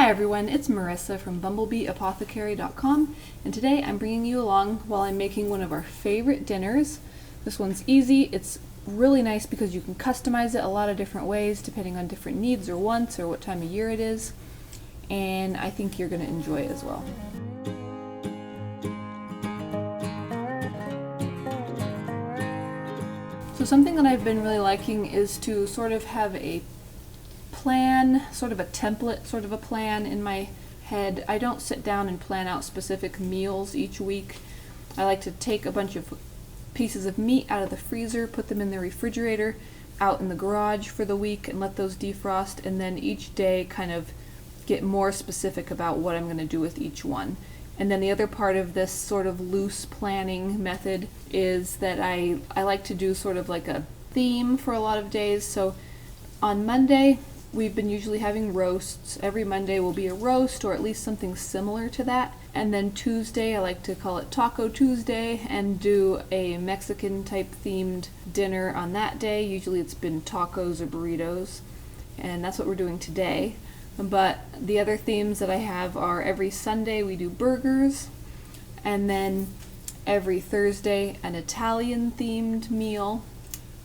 Hi everyone, it's Marisa from bumblebeeapothecary.com, and today I'm bringing you along while I'm making one of our favorite dinners. This one's easy. It's really nice because you can customize it a lot of different ways depending on different needs or wants or what time of year it is, and I think you're going to enjoy it as well. So something that I've been really liking is to sort of have a plan, sort of a template, sort of a plan in my head. I don't sit down and plan out specific meals each week. I like to take a bunch of pieces of meat out of the freezer, put them in the refrigerator, out in the garage for the week, and let those defrost, and then each day kind of get more specific about what I'm going to do with each one. And then the other part of this sort of loose planning method is that I like to do sort of like a theme for a lot of days. So on Monday, we've been usually having roasts. Every Monday will be a roast or at least something similar to that. And then Tuesday, I like to call it Taco Tuesday and do a Mexican type themed dinner on that day. Usually it's been tacos or burritos, and that's what we're doing today. But the other themes that I have are every Sunday we do burgers, and then every Thursday an Italian themed meal,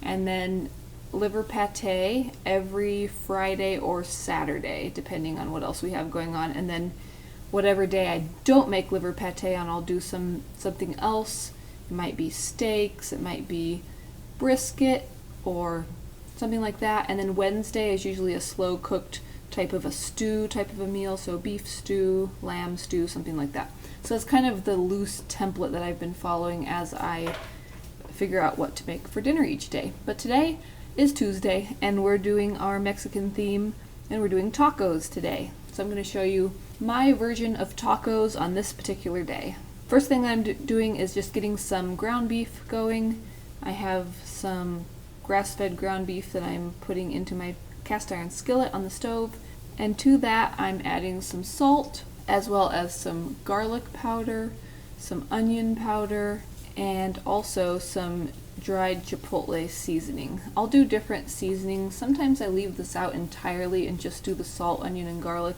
and then liver pate every Friday or Saturday, depending on what else we have going on. And then whatever day I don't make liver pate on, I'll do something else. It might be steaks, it might be brisket, or something like that. And then Wednesday is usually a slow cooked type of a stew type of a meal, so beef stew, lamb stew, something like that. So it's kind of the loose template that I've been following as I figure out what to make for dinner each day. But today is Tuesday, and we're doing our Mexican theme, and we're doing tacos today. So I'm going to show you my version of tacos on this particular day. First thing I'm doing is just getting some ground beef going. I have some grass-fed ground beef that I'm putting into my cast iron skillet on the stove, and to that I'm adding some salt as well as some garlic powder, some onion powder, and also some dried chipotle seasoning. I'll do different seasonings. Sometimes I leave this out entirely and just do the salt, onion, and garlic.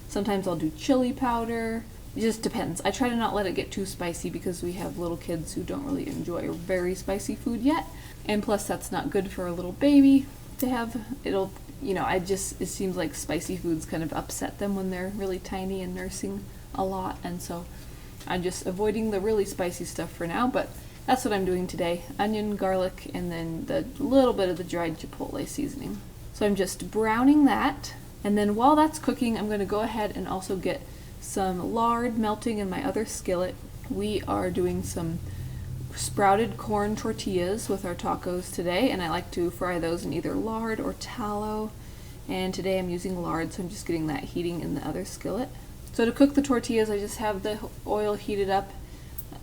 Sometimes I'll do chili powder. It just depends. I try to not let it get too spicy because we have little kids who don't really enjoy very spicy food yet, and plus that's not good for a little baby to have. It seems like spicy foods kind of upset them when they're really tiny and nursing a lot, and so I'm just avoiding the really spicy stuff for now, but that's what I'm doing today. Onion, garlic, and then the little bit of the dried chipotle seasoning. So I'm just browning that, and then while that's cooking, I'm going to go ahead and also get some lard melting in my other skillet. We are doing some sprouted corn tortillas with our tacos today, and I like to fry those in either lard or tallow, and today I'm using lard, so I'm just getting that heating in the other skillet. So to cook the tortillas, I just have the oil heated up.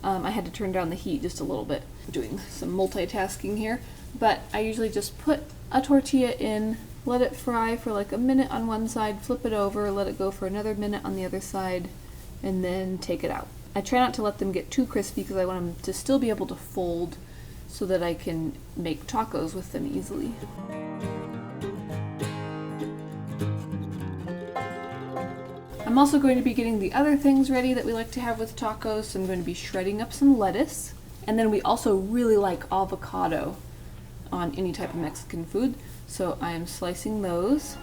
I had to turn down the heat just a little bit. I'm doing some multitasking here, but I usually just put a tortilla in, let it fry for like a minute on one side, flip it over, let it go for another minute on the other side, and then take it out. I try not to let them get too crispy because I want them to still be able to fold so that I can make tacos with them easily. I'm also going to be getting the other things ready that we like to have with tacos. So I'm going to be shredding up some lettuce, and then we also really like avocado on any type of Mexican food, so I am slicing those.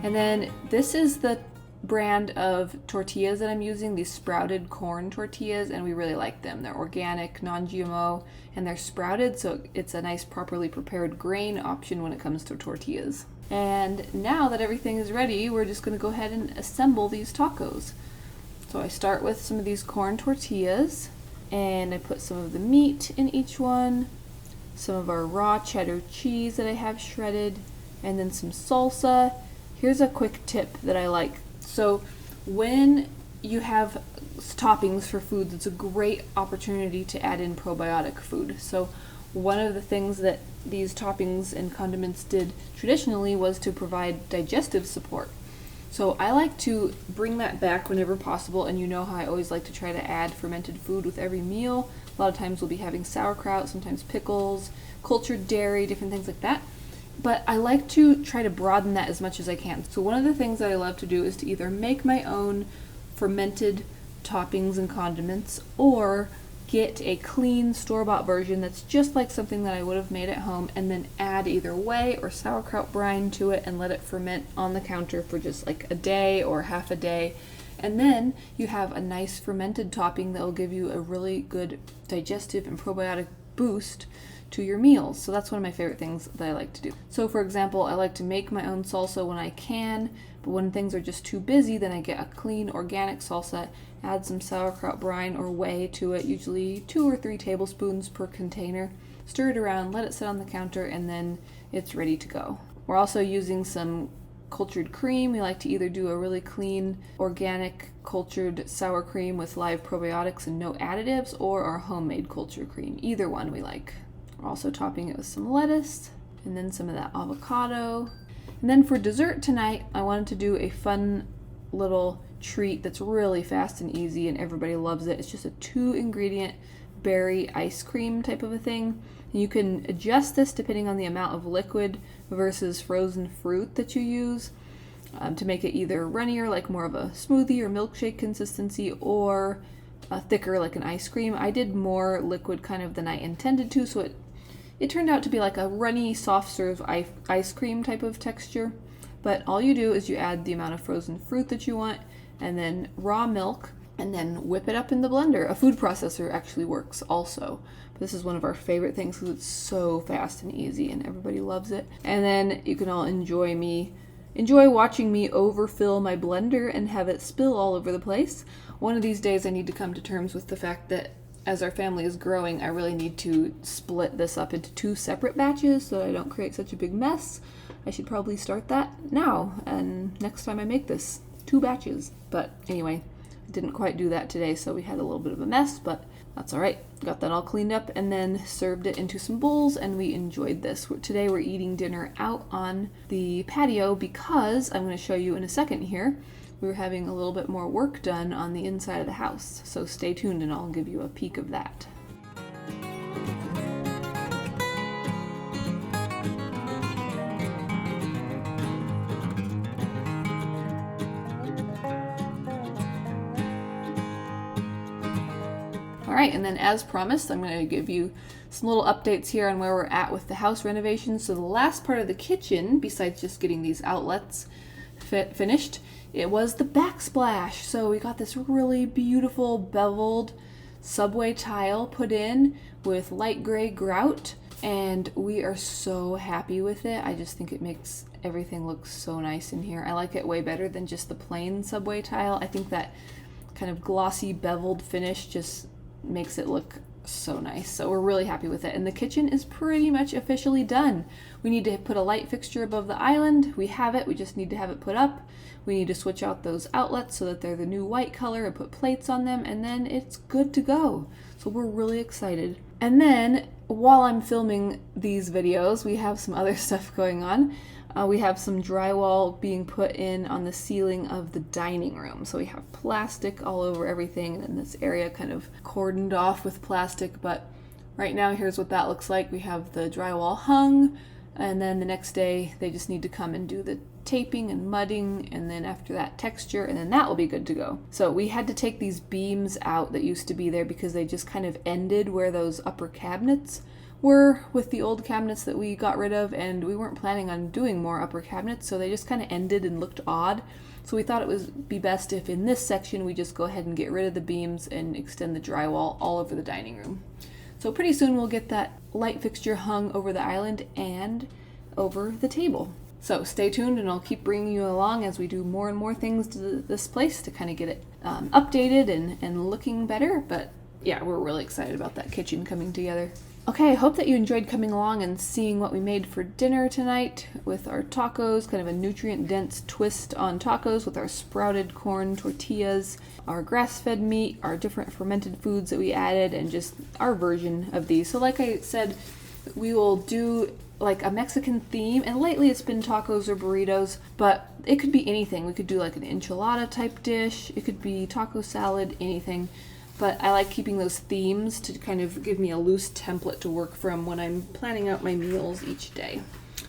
And then this is the brand of tortillas that I'm using, these sprouted corn tortillas, and we really like them. They're organic, non-GMO, and they're sprouted, so it's a nice properly prepared grain option when it comes to tortillas. And now that everything is ready, we're just going to go ahead and assemble these tacos. So I start with some of these corn tortillas, and I put some of the meat in each one, some of our raw cheddar cheese that I have shredded, and then some salsa. Here's a quick tip that I like. So when you have toppings for foods, it's a great opportunity to add in probiotic food. So one of the things that these toppings and condiments did traditionally was to provide digestive support. So I like to bring that back whenever possible, and you know how I always like to try to add fermented food with every meal. A lot of times we'll be having sauerkraut, sometimes pickles, cultured dairy, different things like that. But I like to try to broaden that as much as I can. So one of the things that I love to do is to either make my own fermented toppings and condiments, or get a clean store-bought version that's just like something that I would have made at home, and then add either whey or sauerkraut brine to it and let it ferment on the counter for just like a day or half a day. And then you have a nice fermented topping that will give you a really good digestive and probiotic boost to your meals. So that's one of my favorite things that I like to do. So for example, I like to make my own salsa when I can, but when things are just too busy, then I get a clean organic salsa, add some sauerkraut brine or whey to it, usually 2 or 3 tablespoons per container, stir it around, let it sit on the counter, and then it's ready to go. We're also using some cultured cream. We like to either do a really clean organic cultured sour cream with live probiotics and no additives, or our homemade cultured cream. Either one we like. We're also topping it with some lettuce and then some of that avocado. And then for dessert tonight, I wanted to do a fun little treat that's really fast and easy and everybody loves it. It's just a 2-ingredient berry ice cream type of a thing. And you can adjust this depending on the amount of liquid versus frozen fruit that you use to make it either runnier, like more of a smoothie or milkshake consistency, or thicker like an ice cream. I did more liquid kind of than I intended to, so it turned out to be like a runny, soft serve ice cream type of texture. But all you do is you add the amount of frozen fruit that you want, and then raw milk, and then whip it up in the blender. A food processor actually works also. But this is one of our favorite things because it's so fast and easy and everybody loves it. And then you can all enjoy watching me overfill my blender and have it spill all over the place. One of these days I need to come to terms with the fact that as our family is growing, I really need to split this up into 2 separate batches so I don't create such a big mess. I should probably start that now, and next time I make this, 2 batches. But anyway, I didn't quite do that today, so we had a little bit of a mess, but that's all right. Got that all cleaned up and then served it into some bowls, and we enjoyed this. Today we're eating dinner out on the patio because I'm going to show you in a second here. We were having a little bit more work done on the inside of the house, so stay tuned and I'll give you a peek of that. All right, and then as promised, I'm going to give you some little updates here on where we're at with the house renovation. So the last part of the kitchen, besides just getting these outlets finished, it was the backsplash. So we got this really beautiful beveled subway tile put in with light gray grout, and we are so happy with it. I just think it makes everything look so nice in here. I like it way better than just the plain subway tile. I think that kind of glossy beveled finish just makes it look so nice. So we're really happy with it. And the kitchen is pretty much officially done. We need to put a light fixture above the island. We have it. We just need to have it put up. We need to switch out those outlets so that they're the new white color and put plates on them, and then it's good to go. So we're really excited. And then while I'm filming these videos, we have some other stuff going on. We have some drywall being put in on the ceiling of the dining room. So we have plastic all over everything, and this area kind of cordoned off with plastic. But right now, here's what that looks like. We have the drywall hung, and then the next day, they just need to come and do the taping and mudding, and then after that, texture, and then that will be good to go. So we had to take these beams out that used to be there because they just kind of ended where those upper cabinets were with the old cabinets that we got rid of, and we weren't planning on doing more upper cabinets, so they just kind of ended and looked odd. So we thought it would be best if in this section we just go ahead and get rid of the beams and extend the drywall all over the dining room. So pretty soon we'll get that light fixture hung over the island and over the table. So stay tuned and I'll keep bringing you along as we do more and more things to this place to kind of get it updated and looking better. But yeah, we're really excited about that kitchen coming together. Okay, I hope that you enjoyed coming along and seeing what we made for dinner tonight with our tacos, kind of a nutrient-dense twist on tacos with our sprouted corn tortillas, our grass-fed meat, our different fermented foods that we added, and just our version of these. So like I said, We will do like a Mexican theme, and lately it's been tacos or burritos, but it could be anything. We could do like an enchilada type dish, it could be taco salad, anything. But I like keeping those themes to kind of give me a loose template to work from when I'm planning out my meals each day.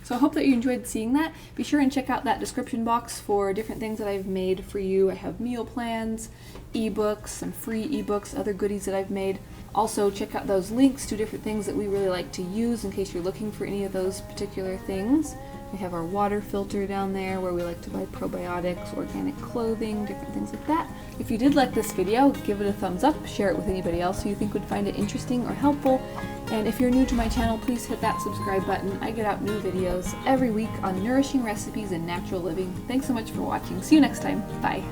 So I hope that you enjoyed seeing that. Be sure and check out that description box for different things that I've made for you. I have meal plans, ebooks, some free ebooks, other goodies that I've made. Also check out those links to different things that we really like to use in case you're looking for any of those particular things. We have our water filter down there where we like to buy probiotics, organic clothing, different things like that. If you did like this video, give it a thumbs up, share it with anybody else who you think would find it interesting or helpful. And if you're new to my channel, please hit that subscribe button. I get out new videos every week on nourishing recipes and natural living. Thanks so much for watching. See you next time. Bye.